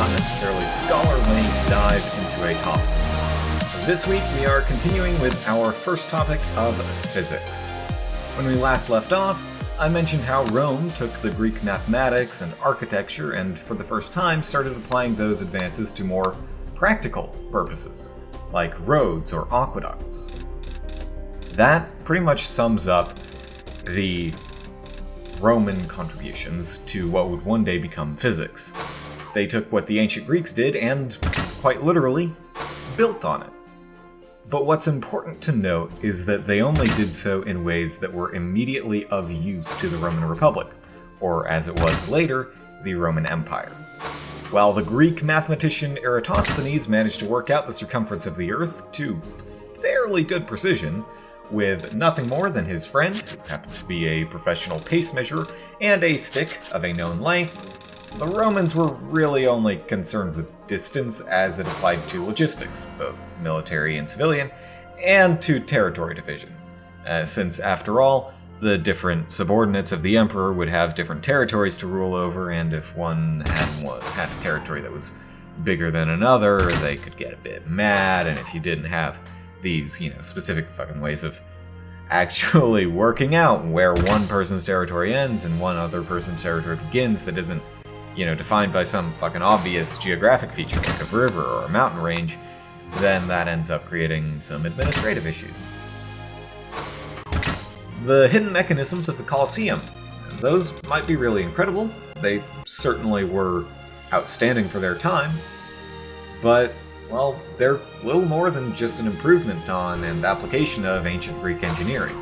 not necessarily scholarly, dive into a topic. This week we are continuing with our first topic of physics. When we last left off, I mentioned how Rome took the Greek mathematics and architecture and for the first time started applying those advances to more practical purposes, like roads or aqueducts. That pretty much sums up the Roman contributions to what would one day become physics. They took what the ancient Greeks did and, quite literally, built on it. But what's important to note is that they only did so in ways that were immediately of use to the Roman Republic, or as it was later, the Roman Empire. While the Greek mathematician Eratosthenes managed to work out the circumference of the Earth to fairly good precision, with nothing more than his friend, who happened to be a professional pace measurer, and a stick of a known length, the Romans were really only concerned with distance as it applied to logistics, both military and civilian, and to territory division. Since, after all, the different subordinates of the emperor would have different territories to rule over, and if one had a territory that was bigger than another, they could get a bit mad, and if you didn't have these, specific fucking ways of actually working out where one person's territory ends and one other person's territory begins that isn't, defined by some fucking obvious geographic feature like a river or a mountain range, then that ends up creating some administrative issues. The hidden mechanisms of the Colosseum, those might be really incredible. They certainly were outstanding for their time, but well, they're little more than just an improvement on and application of ancient Greek engineering.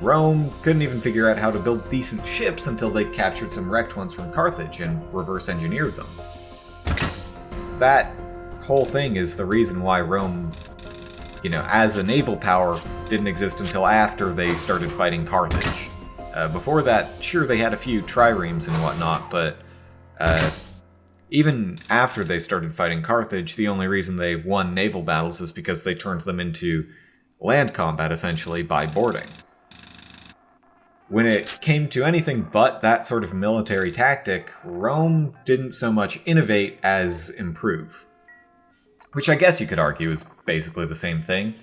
Rome couldn't even figure out how to build decent ships until they captured some wrecked ones from Carthage and reverse engineered them. That whole thing is the reason why Rome, as a naval power, didn't exist until after they started fighting Carthage. Before that, sure, they had a few triremes and whatnot, but even after they started fighting Carthage, the only reason they won naval battles is because they turned them into land combat, essentially, by boarding. When it came to anything but that sort of military tactic, Rome didn't so much innovate as improve. Which I guess you could argue is basically the same thing,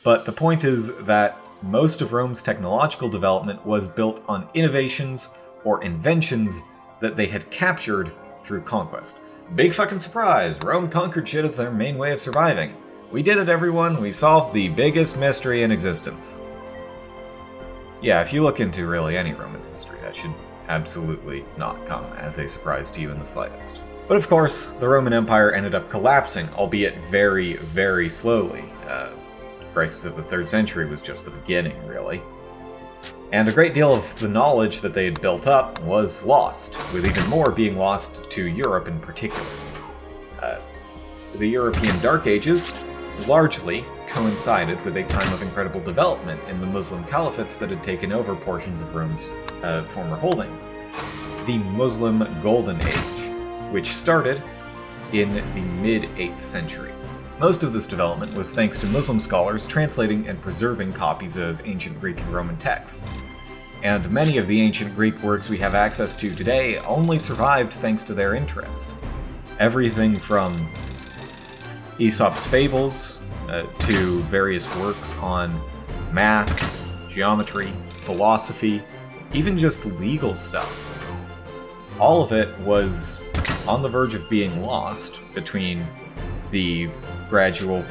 but the point is that most of Rome's technological development was built on innovations or inventions that they had captured through conquest. Big fucking surprise! Rome conquered shit as their main way of surviving. We did it, everyone. We solved the biggest mystery in existence. Yeah, if you look into really any Roman history, that should absolutely not come as a surprise to you in the slightest. But of course, the Roman Empire ended up collapsing, albeit very, very slowly. The crisis of the 3rd century was just the beginning, really. And a great deal of the knowledge that they had built up was lost, with even more being lost to Europe in particular. The European Dark Ages largely coincided with a time of incredible development in the Muslim caliphates that had taken over portions of Rome's former holdings. The Muslim Golden Age, which started in the mid-8th century. Most of this development was thanks to Muslim scholars translating and preserving copies of ancient Greek and Roman texts. And many of the ancient Greek works we have access to today only survived thanks to their interest. Everything from Aesop's fables to various works on math, geometry, philosophy, even just legal stuff. All of it was on the verge of being lost between the gradual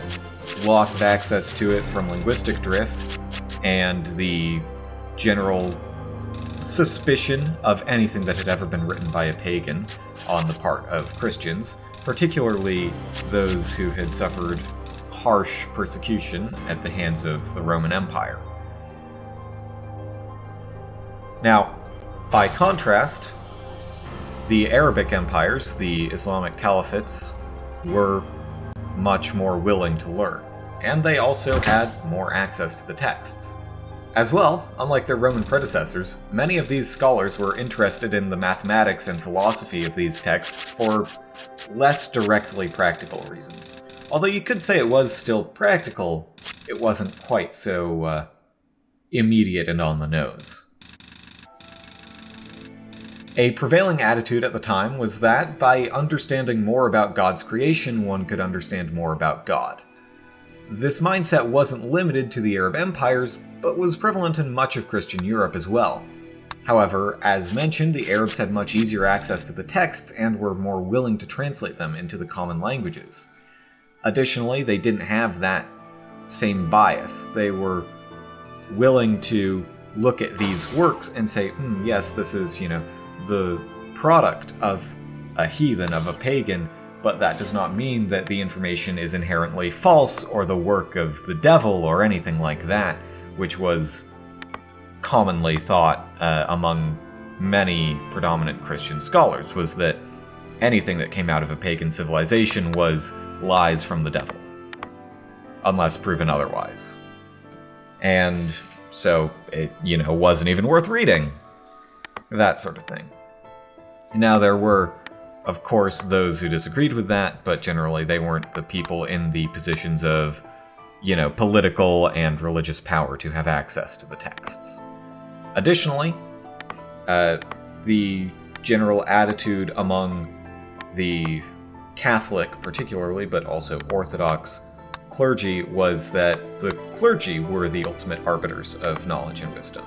loss of access to it from linguistic drift and the general suspicion of anything that had ever been written by a pagan on the part of Christians, particularly those who had suffered harsh persecution at the hands of the Roman Empire. Now, by contrast, the Arabic empires, the Islamic caliphates, were much more willing to learn, and they also had more access to the texts. As well, unlike their Roman predecessors, many of these scholars were interested in the mathematics and philosophy of these texts for less directly practical reasons. Although you could say it was still practical, it wasn't quite so immediate and on the nose. A prevailing attitude at the time was that by understanding more about God's creation, one could understand more about God. This mindset wasn't limited to the Arab empires, but was prevalent in much of Christian Europe as well. However, as mentioned, the Arabs had much easier access to the texts and were more willing to translate them into the common languages. Additionally, they didn't have that same bias. They were willing to look at these works and say, yes, this is, the product of a heathen, of a pagan, but that does not mean that the information is inherently false or the work of the devil or anything like that, which was commonly thought among many predominant Christian scholars, was that anything that came out of a pagan civilization was lies from the devil, unless proven otherwise. And so it, wasn't even worth reading. That sort of thing. Now, there were, of course, those who disagreed with that, but generally they weren't the people in the positions of, political and religious power to have access to the texts. Additionally, the general attitude among the Catholic particularly, but also Orthodox clergy, was that the clergy were the ultimate arbiters of knowledge and wisdom.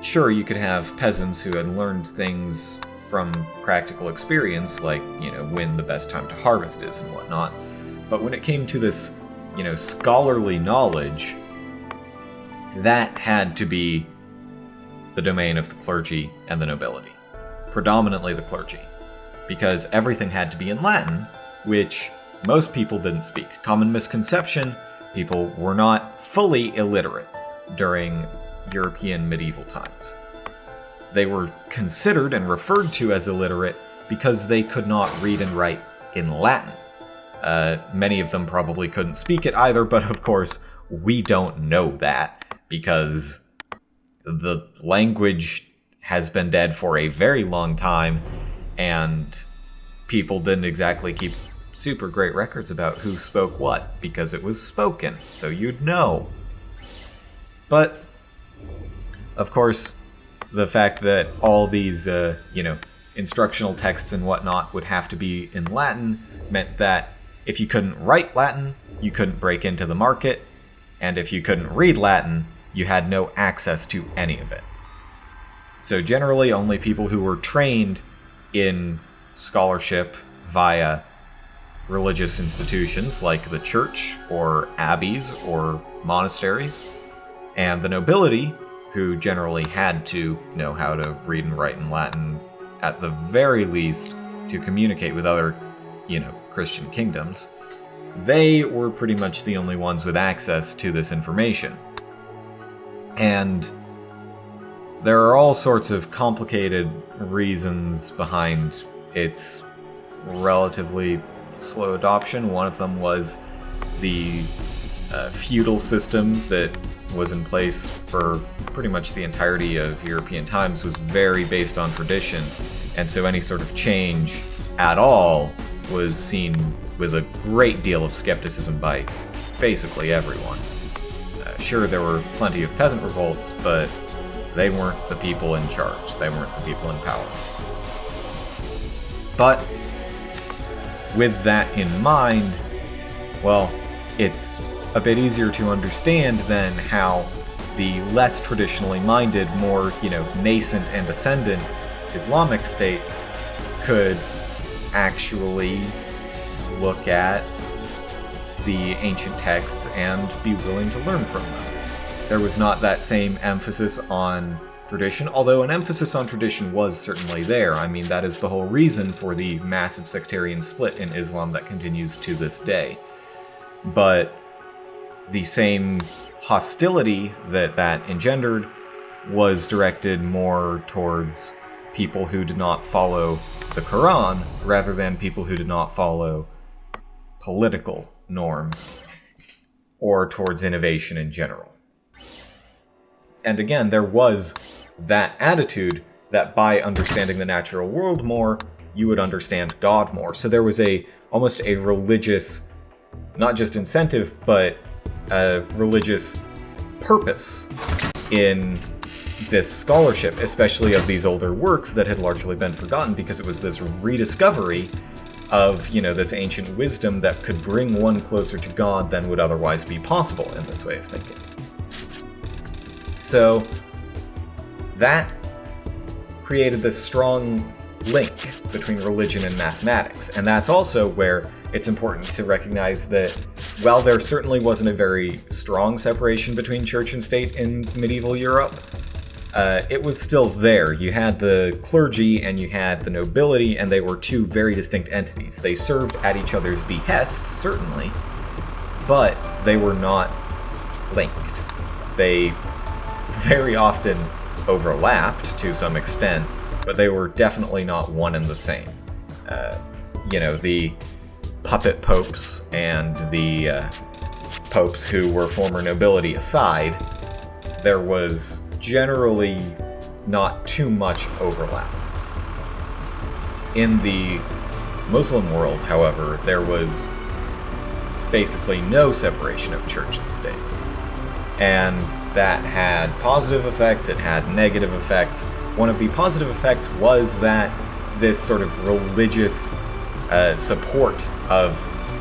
Sure, you could have peasants who had learned things from practical experience, like, when the best time to harvest is and whatnot. But when it came to this, scholarly knowledge, that had to be the domain of the clergy and the nobility. Predominantly the clergy. Because everything had to be in Latin, which most people didn't speak. Common misconception, people were not fully illiterate during European medieval times. They were considered and referred to as illiterate because they could not read and write in Latin. Many of them probably couldn't speak it either, but of course, we don't know that because the language has been dead for a very long time, and people didn't exactly keep super great records about who spoke what, because it was spoken, so you'd know. But, of course, the fact that all these, instructional texts and whatnot would have to be in Latin meant that if you couldn't write Latin, you couldn't break into the market, and if you couldn't read Latin, you had no access to any of it. So generally, only people who were trained in scholarship via religious institutions like the church or abbeys or monasteries, and the nobility, who generally had to know how to read and write in Latin, at the very least, to communicate with other, Christian kingdoms, they were pretty much the only ones with access to this information. And there are all sorts of complicated reasons behind its relatively slow adoption. One of them was the feudal system that was in place for pretty much the entirety of European times was very based on tradition, and so any sort of change at all was seen with a great deal of skepticism by basically everyone. Sure, there were plenty of peasant revolts, but they weren't the people in charge. They weren't the people in power. But with that in mind, well, it's a bit easier to understand than how the less traditionally minded, more, nascent and ascendant Islamic states could actually look at the ancient texts and be willing to learn from them. There was not that same emphasis on tradition, although an emphasis on tradition was certainly there. I mean, that is the whole reason for the massive sectarian split in Islam that continues to this day. But the same hostility that engendered was directed more towards people who did not follow the Quran rather than people who did not follow political norms or towards innovation in general. And again, there was that attitude that by understanding the natural world more, you would understand God more. So there was almost a religious, not just incentive, but a religious purpose in this scholarship, especially of these older works that had largely been forgotten, because it was this rediscovery of, this ancient wisdom that could bring one closer to God than would otherwise be possible in this way of thinking. So that created this strong link between religion and mathematics, and that's also where it's important to recognize that while there certainly wasn't a very strong separation between church and state in medieval Europe, it was still there. You had the clergy and you had the nobility, and they were two very distinct entities. They served at each other's behest, certainly, but they were not linked. They very often overlapped to some extent, but they were definitely not one and the same. The puppet popes and the popes who were former nobility aside, there was generally not too much overlap. In the Muslim world, however, there was basically no separation of church and state. And that had positive effects, it had negative effects. One of the positive effects was that this sort of religious support of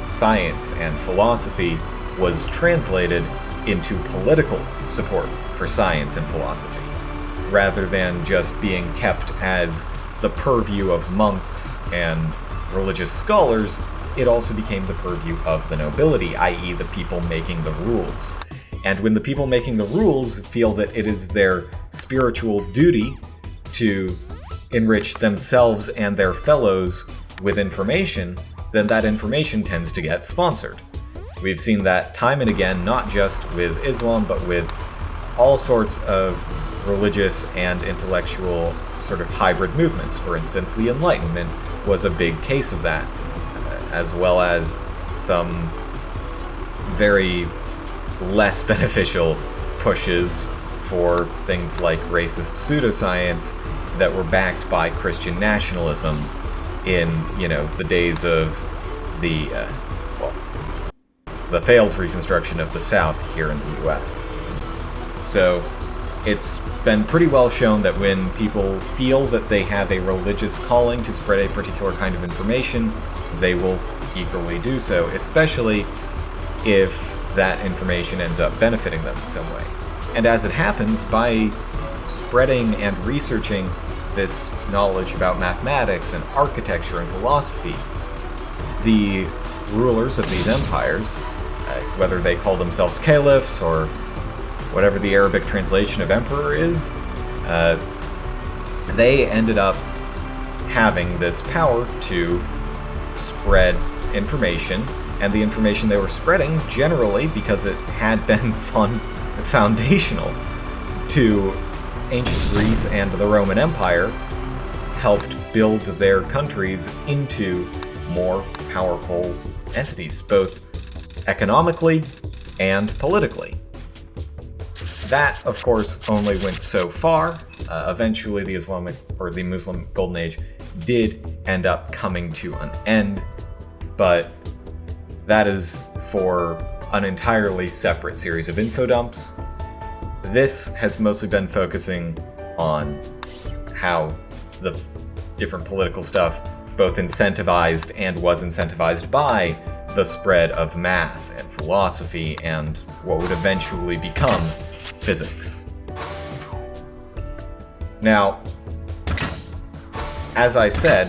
science and philosophy was translated into political support for science and philosophy, rather than just being kept as the purview of monks and religious scholars. It also became the purview of the nobility, i.e. the people making the rules. And when the people making the rules feel that it is their spiritual duty to enrich themselves and their fellows with information, then that information tends to get sponsored. We've seen that time and again, not just with Islam, but with all sorts of religious and intellectual sort of hybrid movements. For instance, the Enlightenment was a big case of that, as well as some very less beneficial pushes for things like racist pseudoscience that were backed by Christian nationalism in, the days of the failed reconstruction of the South here in the US. So it's been pretty well shown that when people feel that they have a religious calling to spread a particular kind of information, they will eagerly do so, especially if that information ends up benefiting them in some way. And as it happens, by spreading and researching this knowledge about mathematics and architecture and philosophy, the rulers of these empires, whether they call themselves caliphs or whatever the Arabic translation of emperor is, they ended up having this power to spread information, and the information they were spreading, generally, because it had been foundational to ancient Greece and the Roman Empire, helped build their countries into more powerful entities, both economically and politically. That, of course, only went so far. Eventually, the Islamic or the Muslim Golden Age did end up coming to an end, but that is for an entirely separate series of infodumps. This has mostly been focusing on how the different political stuff both incentivized and was incentivized by the spread of math and philosophy and what would eventually become physics. Now, as I said,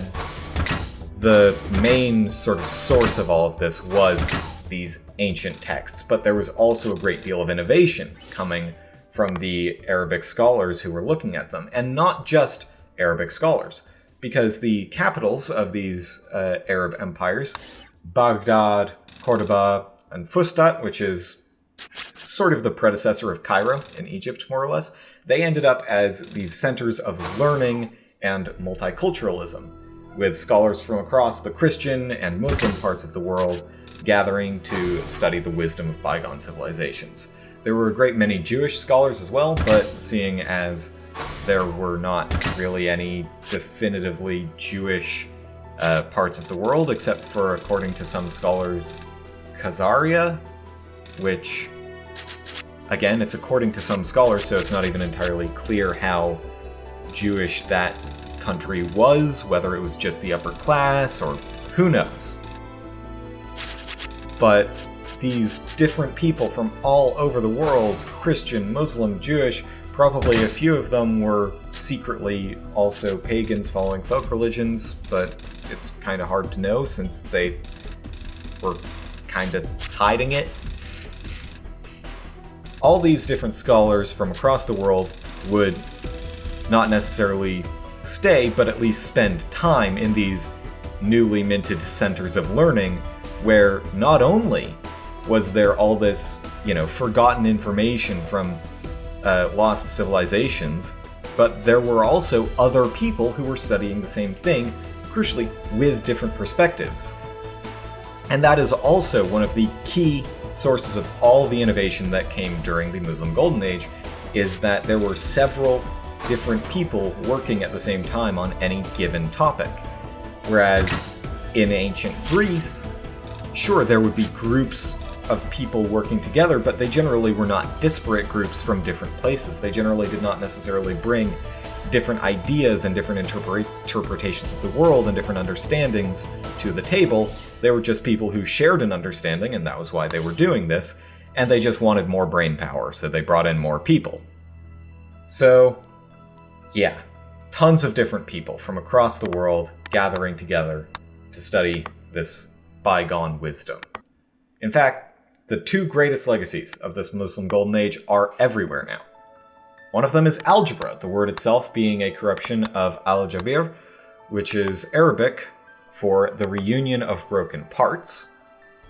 the main sort of source of all of this was these ancient texts, but there was also a great deal of innovation coming from the Arabic scholars who were looking at them, and not just Arabic scholars, because the capitals of these Arab empires, Baghdad, Cordoba, and Fustat, which is sort of the predecessor of Cairo in Egypt, more or less, they ended up as these centers of learning and multiculturalism, with scholars from across the Christian and Muslim parts of the world gathering to study the wisdom of bygone civilizations. There were a great many Jewish scholars as well, but seeing as there were not really any definitively Jewish parts of the world, except for, according to some scholars, Khazaria, which Again, it's according to some scholars, so it's not even entirely clear how Jewish that country was, whether it was just the upper class, or who knows. But these different people from all over the world, Christian, Muslim, Jewish, probably a few of them were secretly also pagans following folk religions, but it's kind of hard to know since they were kind of hiding it. All these different scholars from across the world would not necessarily stay, but at least spend time in these newly minted centers of learning, where not only was there all this, forgotten information from lost civilizations, but there were also other people who were studying the same thing, crucially with different perspectives. And that is also one of the key sources of all the innovation that came during the Muslim Golden Age, is that there were several different people working at the same time on any given topic. Whereas in ancient Greece, sure, there would be groups of people working together, but they generally were not disparate groups from different places. They generally did not necessarily bring different ideas and different interpretations of the world and different understandings to the table. They were just people who shared an understanding, and that was why they were doing this, and they just wanted more brain power, so they brought in more people. So, yeah, tons of different people from across the world gathering together to study this bygone wisdom. In fact, the two greatest legacies of this Muslim Golden Age are everywhere now. One of them is algebra, the word itself being a corruption of al-jabir, which is Arabic for the reunion of broken parts,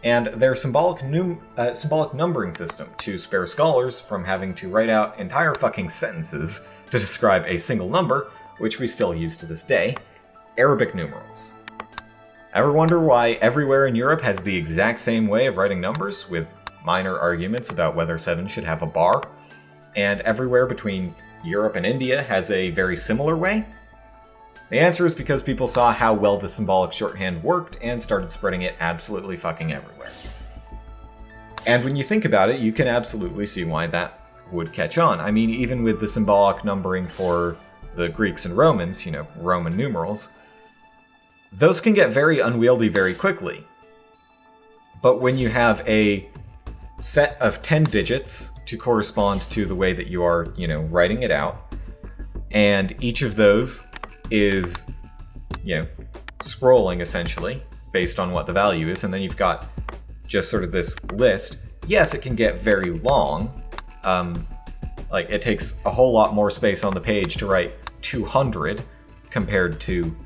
and their symbolic numbering system to spare scholars from having to write out entire fucking sentences to describe a single number, which we still use to this day, Arabic numerals. Ever wonder why everywhere in Europe has the exact same way of writing numbers, with minor arguments about whether 7 should have a bar, and everywhere between Europe and India has a very similar way? The answer is because people saw how well the symbolic shorthand worked and started spreading it absolutely fucking everywhere. And when you think about it, you can absolutely see why that would catch on. I mean, even with the symbolic numbering for the Greeks and Romans, Roman numerals, those can get very unwieldy very quickly. But when you have a set of 10 digits to correspond to the way that you are, writing it out, and each of those is, scrolling essentially based on what the value is, and then you've got just sort of this list. Yes, it can get very long. It takes a whole lot more space on the page to write 200 compared to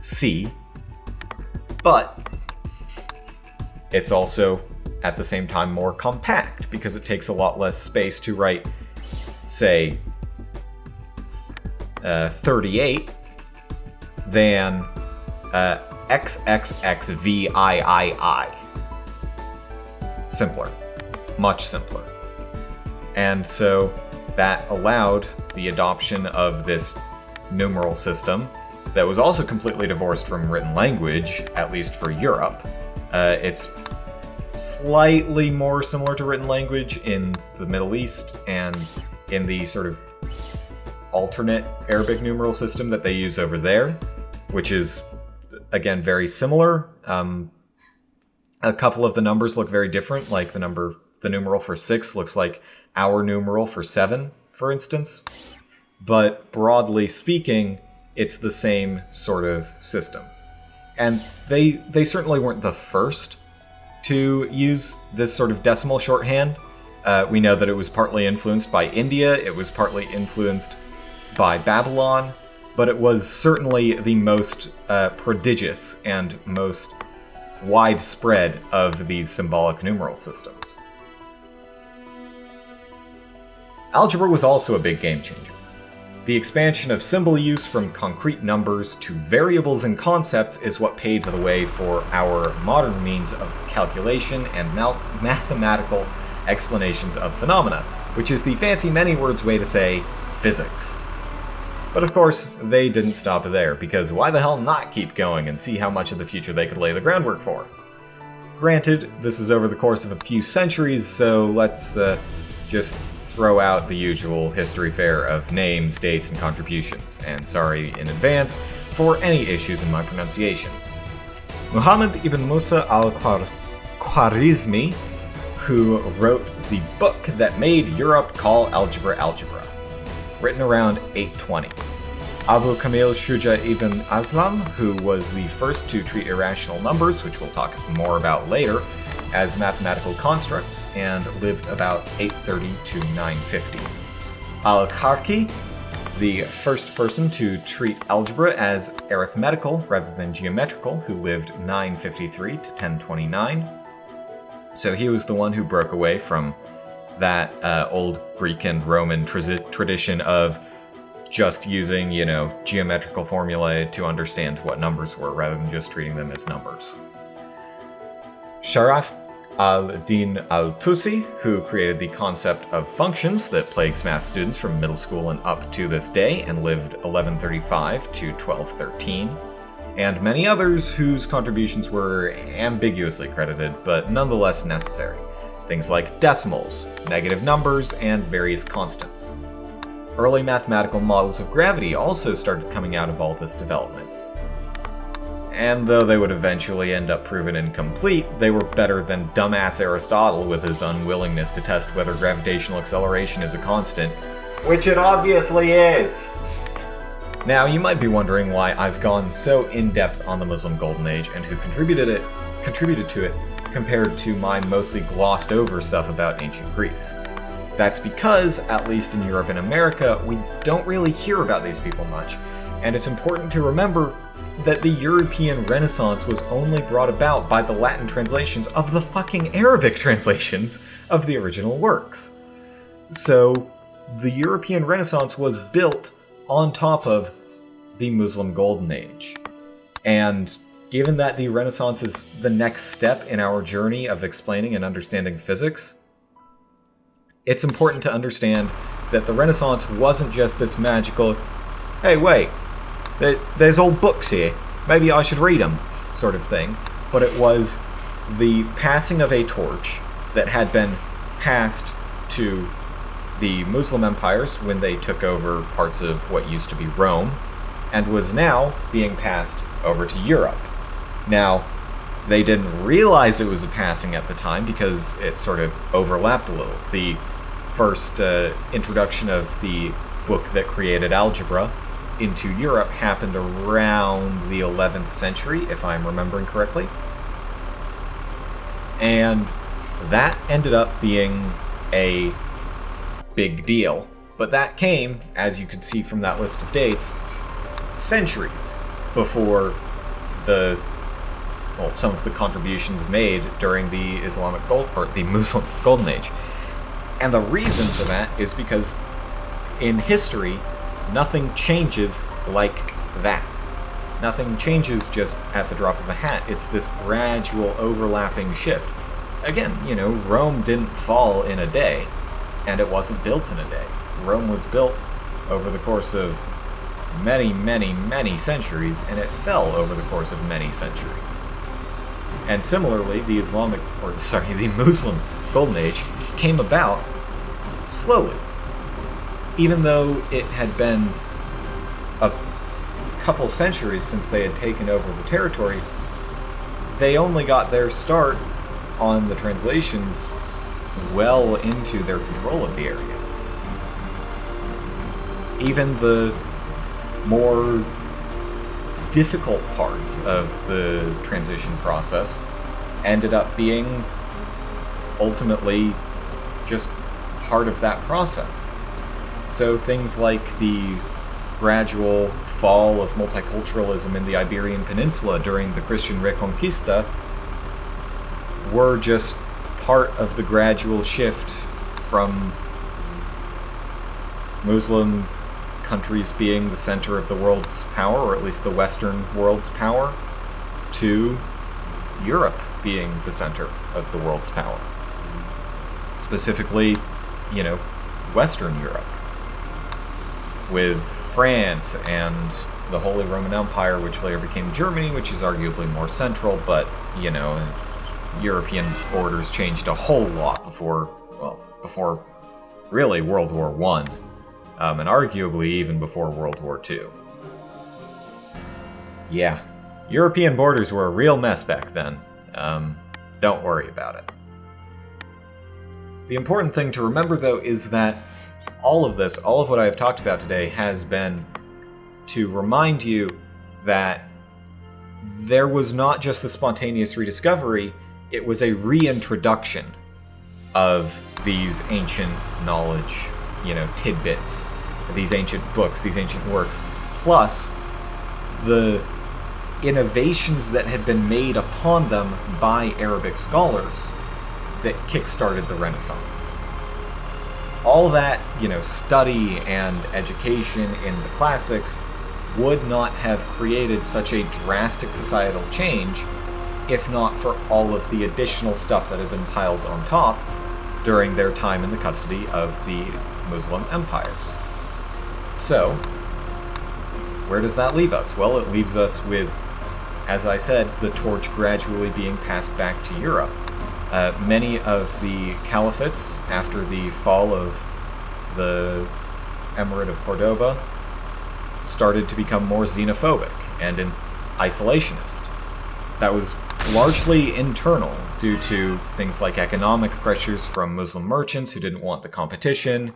C, but it's also at the same time more compact because it takes a lot less space to write, say, 38 than XXXVIII. Simpler. Much simpler. And so that allowed the adoption of this numeral system that was also completely divorced from written language, at least for Europe. It's slightly more similar to written language in the Middle East and in the sort of alternate Arabic numeral system that they use over there, which is, again, very similar. A couple of the numbers look very different, like the numeral for 6 looks like our numeral for 7, for instance. But broadly speaking, it's the same sort of system. And they certainly weren't the first to use this sort of decimal shorthand. We know that it was partly influenced by India, it was partly influenced by Babylon, but it was certainly the most prodigious and most widespread of these symbolic numeral systems. Algebra was also a big game changer. The expansion of symbol use from concrete numbers to variables and concepts is what paved the way for our modern means of calculation and mathematical explanations of phenomena, which is the fancy many words way to say physics. But of course, they didn't stop there, because why the hell not keep going and see how much of the future they could lay the groundwork for? Granted, this is over the course of a few centuries, so let's just throw out the usual history fare of names, dates, and contributions, and sorry in advance for any issues in my pronunciation. Muhammad ibn Musa al-Khwarizmi, who wrote the book that made Europe call algebra algebra, written around 820. Abu Kamil Shuja ibn Aslam, who was the first to treat irrational numbers, which we'll talk more about later, as mathematical constructs, and lived about 830 to 950. Al-Kharki, the first person to treat algebra as arithmetical rather than geometrical, who lived 953 to 1029. So he was the one who broke away from that old Greek and Roman tradition of just using, geometrical formulae to understand what numbers were rather than just treating them as numbers. Sharaf al-Din al-Tusi, who created the concept of functions that plagues math students from middle school and up to this day, and lived 1135 to 1213, and many others whose contributions were ambiguously credited, but nonetheless necessary. Things like decimals, negative numbers, and various constants. Early mathematical models of gravity also started coming out of all this development. And though they would eventually end up proven incomplete, they were better than dumbass Aristotle with his unwillingness to test whether gravitational acceleration is a constant, which it obviously is! Now, you might be wondering why I've gone so in-depth on the Muslim Golden Age and who contributed to it compared to my mostly glossed over stuff about ancient Greece. That's because, at least in Europe and America, we don't really hear about these people much, and it's important to remember that the European Renaissance was only brought about by the Latin translations of the fucking Arabic translations of the original works. So, the European Renaissance was built on top of the Muslim Golden Age. And given that the Renaissance is the next step in our journey of explaining and understanding physics, it's important to understand that the Renaissance wasn't just this magical, hey wait, there's old books here, maybe I should read them, sort of thing, but it was the passing of a torch that had been passed to the Muslim empires when they took over parts of what used to be Rome, and was now being passed over to Europe. Now, they didn't realize it was a passing at the time because it sort of overlapped a little. The first introduction of the book that created algebra into Europe happened around the 11th century, if I'm remembering correctly. And that ended up being a big deal. But that came, as you can see from that list of dates, centuries before some of the contributions made during the the Muslim Golden Age. And the reason for that is because in history, nothing changes like that. Nothing changes just at the drop of a hat. It's this gradual overlapping shift. Again, Rome didn't fall in a day, and it wasn't built in a day. Rome was built over the course of many, many, many centuries, and it fell over the course of many centuries. And similarly, the Muslim Golden Age came about slowly. Even though it had been a couple centuries since they had taken over the territory, they only got their start on the translations well into their control of the area. Even the more difficult parts of the transition process ended up being ultimately just part of that process. So things like the gradual fall of multiculturalism in the Iberian Peninsula during the Christian Reconquista were just part of the gradual shift from Muslim countries being the center of the world's power, or at least the Western world's power, to Europe being the center of the world's power. Specifically, Western Europe, with France and the Holy Roman Empire, which later became Germany, which is arguably more central, but, European borders changed a whole lot before really World War I, and arguably even before World War II. Yeah, European borders were a real mess back then. Don't worry about it. The important thing to remember, though, is that all of this, all of what I have talked about today, has been to remind you that there was not just the spontaneous rediscovery, it was a reintroduction of these ancient knowledge, tidbits, these ancient books, these ancient works, plus the innovations that had been made upon them by Arabic scholars that kickstarted the Renaissance. All that, study and education in the classics would not have created such a drastic societal change if not for all of the additional stuff that had been piled on top during their time in the custody of the Muslim empires. So, where does that leave us? Well, it leaves us with, as I said, the torch gradually being passed back to Europe. Many of the caliphates, after the fall of the Emirate of Cordoba, started to become more xenophobic and isolationist. That was largely internal due to things like economic pressures from Muslim merchants who didn't want the competition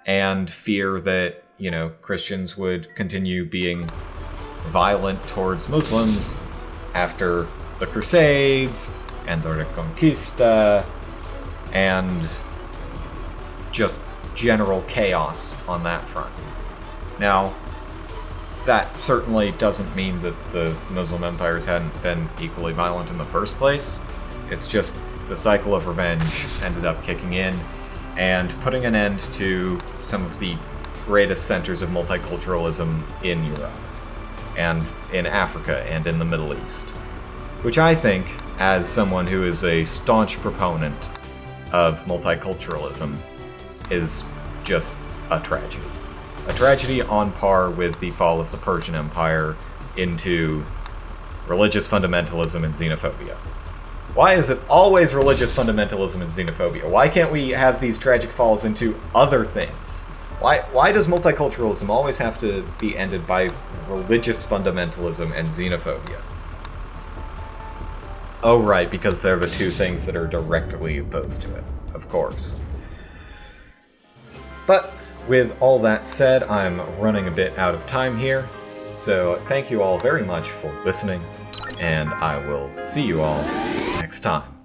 and fear that, Christians would continue being violent towards Muslims after the Crusades and the Reconquista and just general chaos on that front. Now, that certainly doesn't mean that the Muslim empires hadn't been equally violent in the first place. It's just the cycle of revenge ended up kicking in and putting an end to some of the greatest centers of multiculturalism in Europe and in Africa and in the Middle East. Which I think, as someone who is a staunch proponent of multiculturalism, is just a tragedy. A tragedy on par with the fall of the Persian Empire into religious fundamentalism and xenophobia. Why is it always religious fundamentalism and xenophobia? Why can't we have these tragic falls into other things? Why does multiculturalism always have to be ended by religious fundamentalism and xenophobia? Oh, right, because they're the two things that are directly opposed to it, of course. But with all that said, I'm running a bit out of time here, so thank you all very much for listening, and I will see you all next time.